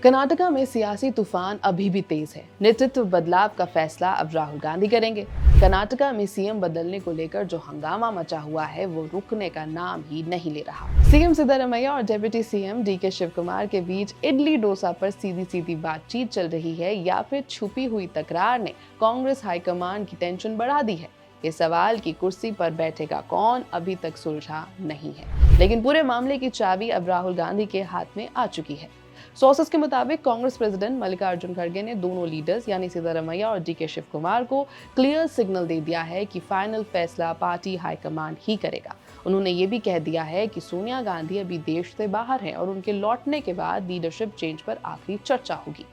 कर्नाटका में सियासी तूफान अभी भी तेज है। नेतृत्व बदलाव का फैसला अब राहुल गांधी करेंगे। कर्नाटका में सीएम बदलने को लेकर जो हंगामा मचा हुआ है वो रुकने का नाम ही नहीं ले रहा। सीएम सिद्धरामैया और deputy CM DK Shivakumar के बीच इडली डोसा पर सीधी सीधी बातचीत चल रही है या फिर छुपी हुई तकरार ने कांग्रेस हाईकमान की टेंशन बढ़ा दी है। ये सवाल कि कुर्सी पर बैठेगा कौन अभी तक सुलझा नहीं है, लेकिन पूरे मामले की चाबी अब राहुल गांधी के हाथ में आ चुकी है। सोर्सेस के मुताबिक कांग्रेस प्रेसिडेंट मल्लिकार्जुन खड़गे ने दोनों लीडर्स यानी सिद्धरामैया और डीके शिव कुमार को क्लियर सिग्नल दे दिया है कि फाइनल फैसला पार्टी हाईकमान ही करेगा। उन्होंने ये भी कह दिया है कि सोनिया गांधी अभी देश से बाहर हैं और उनके लौटने के बाद लीडरशिप चेंज पर आखिरी चर्चा होगी।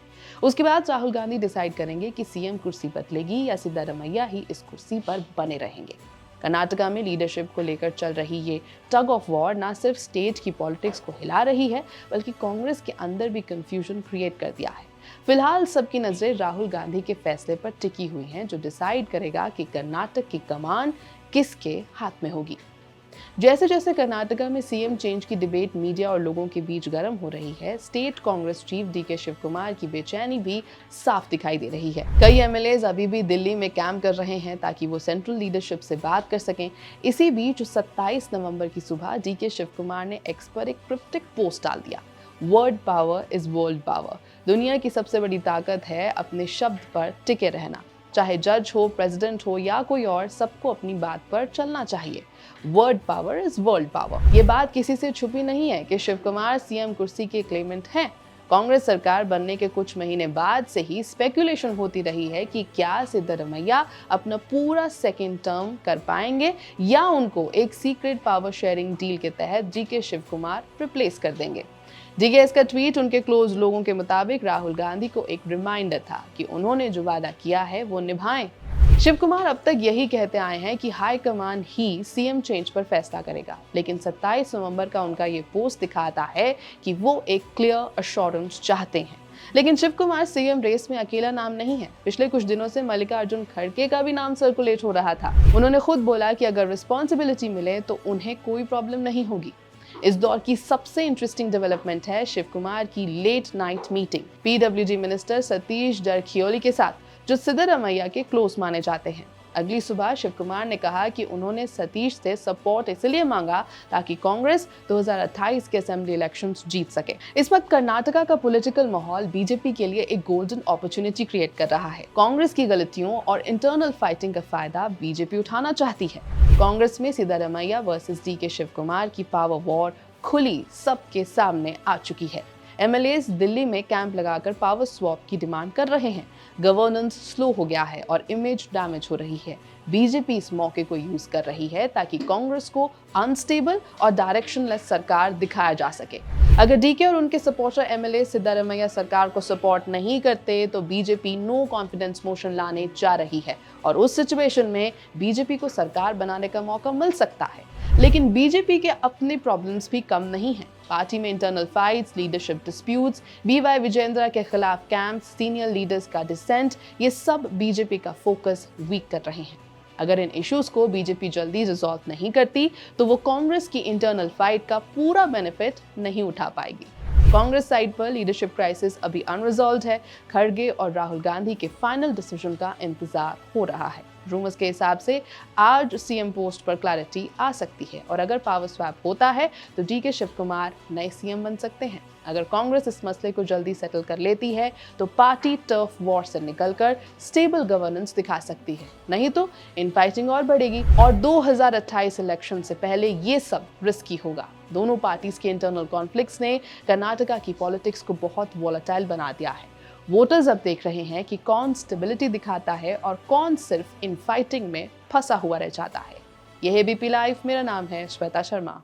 उसके बाद राहुल गांधी डिसाइड करेंगे कि सीएम कुर्सी बदलेगी या सिद्धरामैया ही इस कुर्सी पर बने रहेंगे। कर्नाटका में लीडरशिप को लेकर चल रही ये टग ऑफ वॉर ना सिर्फ स्टेट की पॉलिटिक्स को हिला रही है, बल्कि कांग्रेस के अंदर भी कंफ्यूजन क्रिएट कर दिया है। फिलहाल सबकी नजरें राहुल गांधी के फैसले पर टिकी हुई हैं, जो डिसाइड करेगा कि कर्नाटक की कमान किसके हाथ में होगी। जैसे जैसे कर्नाटका में सीएम चेंज की डिबेट मीडिया और लोगों के बीच गर्म हो रही है, state Congress chief DK Shivakumar की बेचैनी भी साफ दिखाई दे रही है। कई एमएलएज अभी भी दिल्ली में कैंप कर रहे हैं ताकि वो सेंट्रल लीडरशिप से बात कर सकें। इसी बीच 27 नवंबर की सुबह डीके शिव कुमार ने एक्स पर एक क्रिप्टिक पोस्ट डाल दिया। Word power is world power. दुनिया की सबसे बड़ी ताकत है अपने शब्द पर टिके रहना। चाहे जज हो, प्रेसिडेंट हो या कोई और, सबको अपनी बात पर चलना चाहिए। Word power is world power. ये बात किसी से छुपी नहीं है कि शिव कुमार सीएम कुर्सी के क्लेमेंट हैं। कांग्रेस सरकार बनने के कुछ महीने बाद से ही स्पेकुलेशन होती रही है कि क्या सिद्धरामैया अपना पूरा सेकेंड टर्म कर पाएंगे या उनको एक सीक्रेट पावर शेयरिंग डील के तहत डीके शिव कुमार रिप्लेस कर देंगे। डीके का ट्वीट उनके क्लोज लोगों के मुताबिक राहुल गांधी को एक रिमाइंडर था कि उन्होंने जो वादा किया है वो निभाएं। शिव कुमार अब तक यही कहते आए हैं कि हाईकमान ही सीएम चेंज पर फैसला करेगा, लेकिन 27 नवंबर का उनका ये पोस्ट दिखाता है कि वो एक क्लियर अश्योरेंस चाहते हैं। लेकिन शिव कुमार सीएम रेस में अकेला नाम नहीं है। पिछले कुछ दिनों से मल्लिकार्जुन खड़गे का भी नाम सर्कुलेट हो रहा था। उन्होंने खुद बोला कि अगर रिस्पॉन्सिबिलिटी मिले तो उन्हें कोई प्रॉब्लम नहीं होगी। इस दौर की सबसे इंटरेस्टिंग डेवलपमेंट है शिव कुमार की late night meeting PWD minister Satish Jarkiholi के साथ, जो सिद्धरामैया के क्लोज माने जाते हैं। अगली सुबह शिव कुमार ने कहा कि उन्होंने सतीश से सपोर्ट इसलिए मांगा ताकि कांग्रेस 2028 के असेंबली इलेक्शंस जीत सके। इस वक्त कर्नाटका का पॉलिटिकल माहौल बीजेपी के लिए एक गोल्डन अपॉर्चुनिटी क्रिएट कर रहा है। कांग्रेस की गलतियों और इंटरनल फाइटिंग का फायदा बीजेपी उठाना चाहती है। कांग्रेस में Siddaramaiah versus DK Shivakumar की पावर वॉर खुली सबके सामने आ चुकी है। एमएलएज दिल्ली में कैंप लगाकर पावर स्वैप की डिमांड कर रहे हैं। गवर्नेंस स्लो हो गया है और इमेज डैमेज हो रही है। बीजेपी इस मौके को यूज कर रही है ताकि कांग्रेस को अनस्टेबल और डायरेक्शनलेस सरकार दिखाया जा सके। अगर डीके और उनके सपोर्टर एमएलए सिद्धरामैया सरकार को सपोर्ट नहीं करते तो बीजेपी नो कॉन्फिडेंस मोशन लाने जा रही है और उस सिचुएशन में बीजेपी को सरकार बनाने का मौका मिल सकता है। लेकिन बीजेपी के अपने प्रॉब्लम्स भी कम नहीं हैं। पार्टी में internal fights, leadership disputes, BY Vijayendra के खिलाफ कैंप्स, सीनियर लीडर्स का डिसेंट, ये सब बीजेपी का फोकस वीक कर रहे हैं। अगर इन इश्यूज को बीजेपी जल्दी रिजॉल्व नहीं करती तो वो कांग्रेस की इंटरनल फाइट का पूरा बेनिफिट नहीं उठा पाएगी। कांग्रेस साइड पर लीडरशिप क्राइसिस अभी अनरिजॉल्व्ड है। खड़गे और राहुल गांधी के फाइनल डिसीजन का इंतजार हो रहा है। रूमर्स के हिसाब से आज सीएम पोस्ट पर क्लैरिटी आ सकती है और अगर पावर स्वैप होता है तो डीके शिव कुमार नए सीएम बन सकते हैं। अगर कांग्रेस इस मसले को जल्दी सेटल कर लेती है तो पार्टी टर्फ वॉर से निकलकर स्टेबल गवर्नेंस दिखा सकती है, नहीं तो इन फाइटिंग और बढ़ेगी और 2028 इलेक्शन से पहले ये सब रिस्की होगा। दोनों पार्टीज के इंटरनल कॉन्फ्लिक्ट्स ने कर्नाटका की पॉलिटिक्स को बहुत वोलेटाइल बना दिया है। वोटर्स अब देख रहे हैं कि कौन स्टेबिलिटी दिखाता है और कौन सिर्फ इन फाइटिंग में फंसा हुआ रह जाता है। यह है बीपी लाइव। मेरा नाम है श्वेता शर्मा।